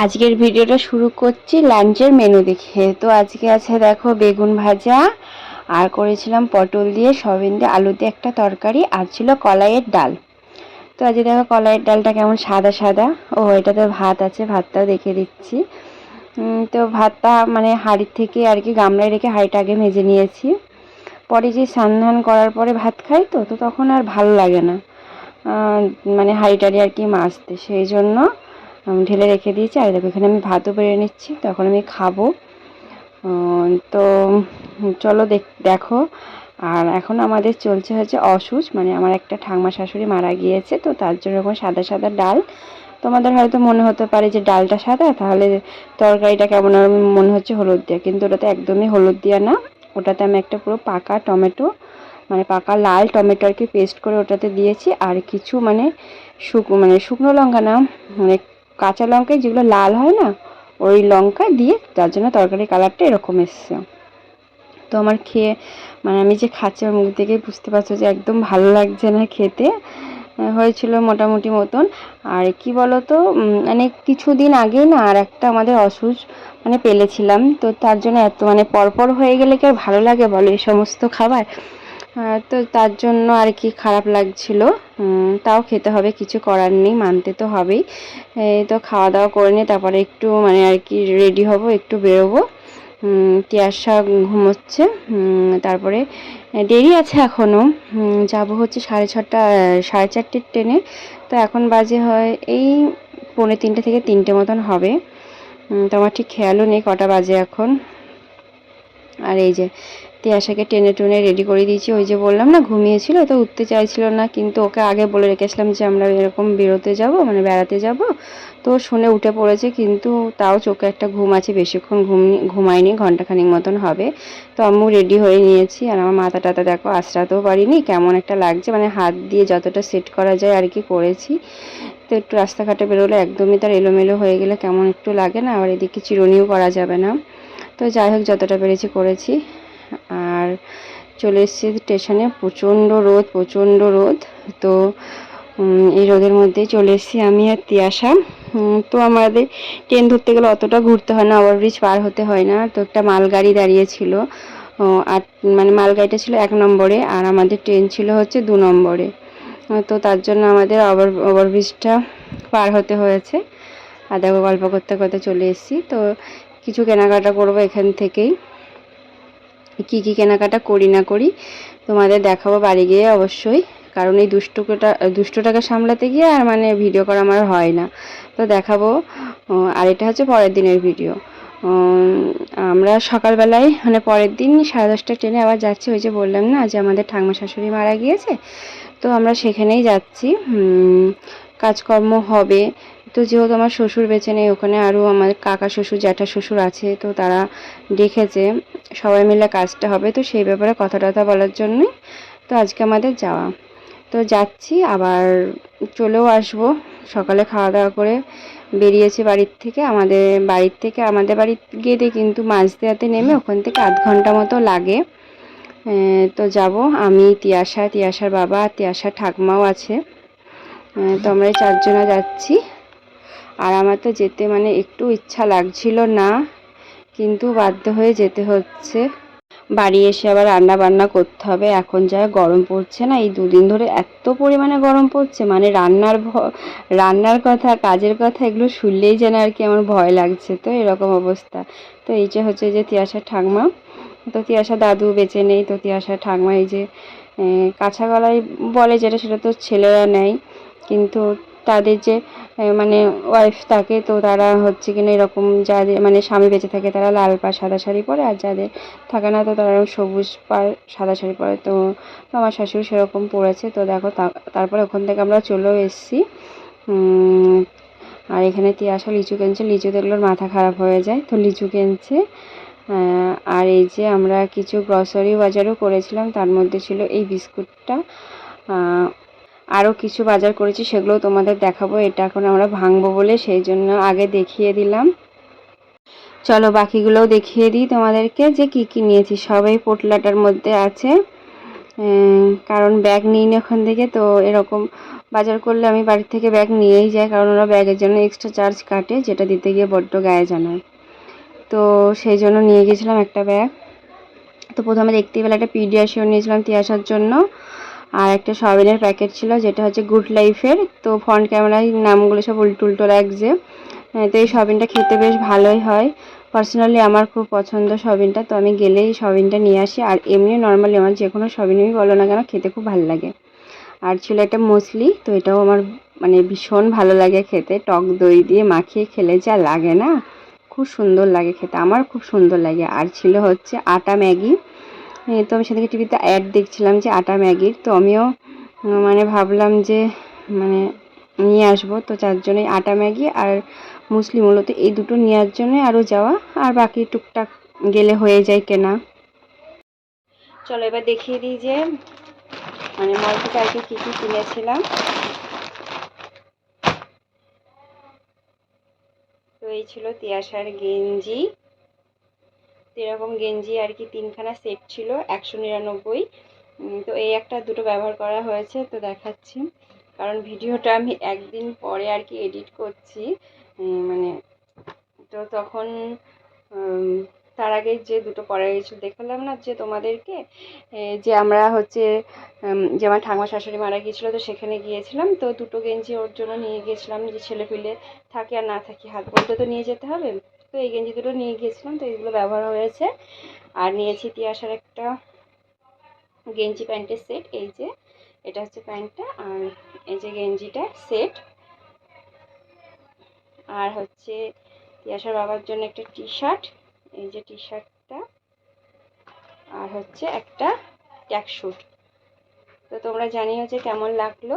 আজকের ভিডিওটা শুরু করছি লাঞ্চের মেনু দেখে। তো আজকে আছে দেখো বেগুন ভাজা, আর করেছিলাম পটল দিয়ে সয়াবিন দিয়ে আলু দিয়ে একটা তরকারি, আর ছিল কলাইয়ের ডাল। তো আজকে দেখো কলাইয়ের ডালটা কেমন সাদা সাদা। ও এটাতে ভাত আছে, ভাতটাও দেখে দিচ্ছি। তো ভাতটা মানে হাঁড়ির থেকে আর কি গামলায় রেখে হাঁড়িটা আগে ভেজে নিয়েছি। পরে যে স্নান ধান করার পরে ভাত খাই, তো তো তখন আর ভালো লাগে না মানে হাঁড়িটারি আর কি মাজতে, সেই জন্য ঢেলে রেখে দিয়েছি। আর দেখো এখানে আমি ভাতও বেড়ে নিচ্ছি, তখন আমি খাবো। তো চলো দেখো। আর এখন আমাদের চলছে হচ্ছে অসুচ, মানে আমার একটা ঠাকমা শাশুড়ি মারা গিয়েছে, তো তার জন্য এখন সাদা সাদা ডাল। তোমাদের হয়তো মনে হতে পারে যে ডালটা সাদা, তাহলে তরকারিটা কেমন মনে হচ্ছে হলুদ দেওয়া, কিন্তু ওটাতে একদমই হলুদ দেওয়া না। ওটাতে আমি একটা পুরো পাকা টমেটো, মানে পাকা লাল টমেটো আর কি পেস্ট করে ওটাতে দিয়েছি। আর কিছু মানে শুকনো লঙ্কা না, মানে কাঁচা লঙ্কায় যেগুলো লাল হয় না, ওই লঙ্কা দিয়ে, যার জন্য তরকারির কালারটা এরকম এসছে। তো আমার খেয়ে মানে আমি যে খাচ্ছি আমার মুখ থেকেই বুঝতে পারছো যে একদম ভালো লাগছে না খেতে। হয়েছিল মোটামুটি মতন। আর কি বলো তো, মানে কিছুদিন আগে না আর একটা আমাদের অসুচ মানে পেলেছিলাম, তো তার জন্য এত মানে পরপর হয়ে গেলে কি আর ভালো লাগে বলো এই সমস্ত খাবার। তো তার জন্য আর কি খারাপ লাগছিল। তাও খেতে হবে, কিছু করার নেই, মানতে তো হবেই। তো খাওয়া দাওয়া করে নিয়ে তারপরে একটু মানে আর কি রেডি হব, একটু বেরোবো। তিয়াশা ঘুমোচ্ছে। তারপরে দেরি আছে এখনও, যাব হচ্ছে 6:30 4:30 ট্রেনে। তো এখন বাজে হয় এই 2:45 থেকে 3টে মতন হবে। তো আমার ঠিক খেয়ালও নেই কটা বাজে এখন। আর এই যে তিয়াশাকে টেনে টুনে রেডি করে দিয়েছি। ওই যে বললাম না ঘুমিয়েছিল, তো উঠতে চাইছিল না, কিন্তু ওকে আগে বলে রেখেছিলাম যে আমরা এরকম বেরোতে যাব, মানে বেড়াতে যাব। তো শুনে উঠে পড়েছে, কিন্তু তাও চোখে একটা ঘুম আছে, বেশিক্ষণ ঘুমায়নি, ঘন্টাখানিক মতন হবে। তো আম্মু রেডি হয়ে নিয়েছি। আর আমার মাথা টাথা দেখো আঁচড়াতেও পারিনি, কেমন একটা লাগছে, মানে হাত দিয়ে যতটা সেট করা যায় আর কি করেছি। তো একটু রাস্তাঘাটে বেরোলে একদমই তার এলোমেলো হয়ে গেলে কেমন একটু লাগে না, আবার এদিকে চিরুনিও করা যাবে না। তো যাই হোক যতটা পেরেছি করেছি। আর চলে এসেছি স্টেশনে, প্রচণ্ড রোদ প্রচণ্ড রোদ। তো এই রোদের মধ্যেই চলে এসেছি আমি আর তিয়াশা। তো আমাদের ট্রেন ধরতে গেলে অতটা ঘুরতে হয় না, ওভারব্রিজ পার হতে হয় না। তো একটা মালগাড়ি দাঁড়িয়েছিল, আর মানে মালগাড়িটা ছিল 1 নম্বরে, আর আমাদের ট্রেন ছিল হচ্ছে 2 নম্বরে। তো তার জন্য আমাদের ওভারব্রিজটা পার হতে হয়েছে। আর দেখো গল্প করতে করতে চলে এসেছি। তো কিছু কেনাকাটা করবো এখান থেকেই, কি কি কেনাকাটা করি না করি তোমাদের দেখাবো বাড়ি গিয়ে অবশ্যই। কারণ এই দুষ্টটাকে সামলাতে গিয়ে আর মানে ভিডিও করা আমার হয় না, তো দেখাবো। আর এটা হচ্ছে পরের দিনের ভিডিও। আমরা সকালবেলায় মানে পরের দিন 10:30 ট্রেনে আবার যাচ্ছি। ওই যে বললাম না যে আমাদের ঠাকমা শাশুড়ি মারা গিয়েছে, তো আমরা সেখানেই যাচ্ছি। কাজকর্ম হবে। তো যেহেতু আমার শ্বশুর বেঁচে নেই, ওখানে আরও আমার কাকা শ্বশুর জ্যাঠা শ্বশুর আছে, তো তারা ডেকেছে, সবাই মিলে কাজটা হবে, তো সেই ব্যাপারে কথা টথা বলার জন্যই তো আজকে আমাদের যাওয়া। তো যাচ্ছি, আবার চলেও আসবো। সকালে খাওয়া দাওয়া করে বেরিয়েছি বাড়ির থেকে। আমাদের বাড়ি গিয়ে কিন্তু মাঝদিয়াতে নেমে ওখান থেকে 1/2 ঘন্টা মতো লাগে। তো যাব আমি, তিয়াশার বাবা, তিয়াশার ঠাকমাও আছে। তো আমরা 4 জনা যাচ্ছি। আর আমার তো যেতে মানে একটু ইচ্ছা লাগছিল না, কিন্তু বাধ্য হয়ে যেতে হচ্ছে। বাড়ি এসে আবার রান্না বান্না করতে হবে। এখন যা গরম পড়ছে না, এই 2 দিন ধরে এত পরিমাণে গরম পড়ছে, মানে রান্নার কথা, কাজের কথা এগুলো শুনলেই যেন আর কি আমার ভয় লাগছে। তো এরকম অবস্থা। তো এই যে হচ্ছে যে তিয়াশার ঠাকমা, তো তিয়াশার দাদু বেঁচে নেই, তো তিয়াশার ঠাকমা এই যে কাঁচা গলায় বলে যেটা, সেটা তো ছেলেরা নেয়, কিন্তু তাদের যে মানে ওয়াইফ থাকে, তো তারা হচ্ছে কিনা এরকম, যাদের মানে স্বামী বেঁচে থাকে তারা লাল পাড় সাদা শাড়ি পরে, আর যাদের থাকে না তো তারা সবুজ পাড় সাদা শাড়ি পরে। তো আমার শাশুড়ি সেরকম পরেছে। তো দেখো তারপরে ওখান থেকে আমরা চলেও এসেছি। আর এখানে তিয়াশা লিচু কিনছে, লিচু দেখলে মাথা খারাপ হয়ে যায়, তো লিচু কিনছে। আর এই যে আমরা কিছু গ্রসারি বাজারও করেছিলাম, তার মধ্যে ছিল এই বিস্কুটটা। আরও কিছু বাজার করেছি, সেগুলো তোমাদের দেখাবো। এটা এখন আমরা ভাঙবো বলে সেই জন্য আগে দেখিয়ে দিলাম। চলো বাকিগুলোও দেখিয়ে দিই তোমাদেরকে যে কি কি নিয়েছি। সবাই পোটলাটার মধ্যে আছে। কারণ ব্যাগ নিই না ওখান থেকে, তো এরকম বাজার করলে আমি বাড়ি থেকে ব্যাগ নিয়েই যাই, কারণ ওরা ব্যাগের জন্য এক্সট্রা চার্জ কাটে, যেটা দিতে গিয়ে বড্ড গায়ে জানায়। তো সেই জন্য নিয়ে গেছিলাম একটা ব্যাগ। তো প্রথমে দেখতেই পেলে একটা পিডিয়াশিওর নিয়েছিলাম তিয়াসার জন্য, আর একটা সয়াবিনের প্যাকেট ছিল যেটা হচ্ছে গুড লাইফের। তো ফ্রন্ট ক্যামেরায় নামগুলো সব উল্টো লাগছে। তো এই সয়াবিনটা খেতে বেশ ভালোই হয়, পার্সোনালি আমার খুব পছন্দ সয়াবিনটা, তো আমি গেলেই সয়াবিনটা নিয়ে আসি। আর এমনি নর্মালি আমার যে কোনো সয়াবিনই বলো না কেন খেতে খুব ভালো লাগে। আর ছিল একটা মুসলি, তো এটাও আমার মানে ভীষণ ভালো লাগে খেতে, টক দই দিয়ে মাখিয়ে খেলে যা লাগে না, খুব সুন্দর লাগে খেতে, আমার খুব সুন্দর লাগে। আর ছিল হচ্ছে আটা ম্যাগি। তো আমি সেদিকে টিভিতে অ্যাড দেখছিলাম যে আটা ম্যাগির, তো আমিও মানে ভাবলাম যে মানে নিয়ে আসবো। তো যার জন্যই আটা ম্যাগি আর মুসলি মূলত এই দুটো নেওয়ার জন্যই আরও যাওয়া, আর বাকি টুকটাক গেলে হয়ে যায় কেনা। চলো এবার দেখিয়ে দিই যে মানে মল থেকে আর কি কী কিনেছিলাম। তো এই ছিল তিয়াসার গেঞ্জি, তো এরকম গেঞ্জি আর কি 3খানা সেট ছিল 199। তো এই একটা দুটো ব্যবহার করা হয়েছে, তো দেখাচ্ছি, কারণ ভিডিওটা আমি একদিন পরে আর কি এডিট করছি, মানে তো তখন তার আগে যে দুটো পরে গেছিল দেখালাম না যে তোমাদেরকে, যে আমরা হচ্ছে যে আমার ঠাকুমা শাশুড়ি মারা গিয়েছিলো, তো সেখানে গিয়েছিলাম, তো দুটো গেঞ্জি ওর জন্য নিয়ে গিয়েছিলাম, যে ছেলে পিলে থাকে আর না থাকি হাত বলতে তো নিয়ে যেতে হবে। তো এই গেঞ্জি দুটো নিয়ে গিয়েছিলাম, তো এগুলো ব্যবহার হয়েছে। আর নিয়েছি তিয়াসার একটা গেঞ্জি প্যান্টের সেট, এই যে এটা হচ্ছে প্যান্টটা, আর এই যে গেঞ্জিটা সেট। আর হচ্ছে তিয়াসার বাবার জন্য একটা টি শার্ট, এই যে টি শার্টটা, আর হচ্ছে একটা ট্র্যাক স্যুট। তো তোমরা জানিও যে কেমন লাগলো।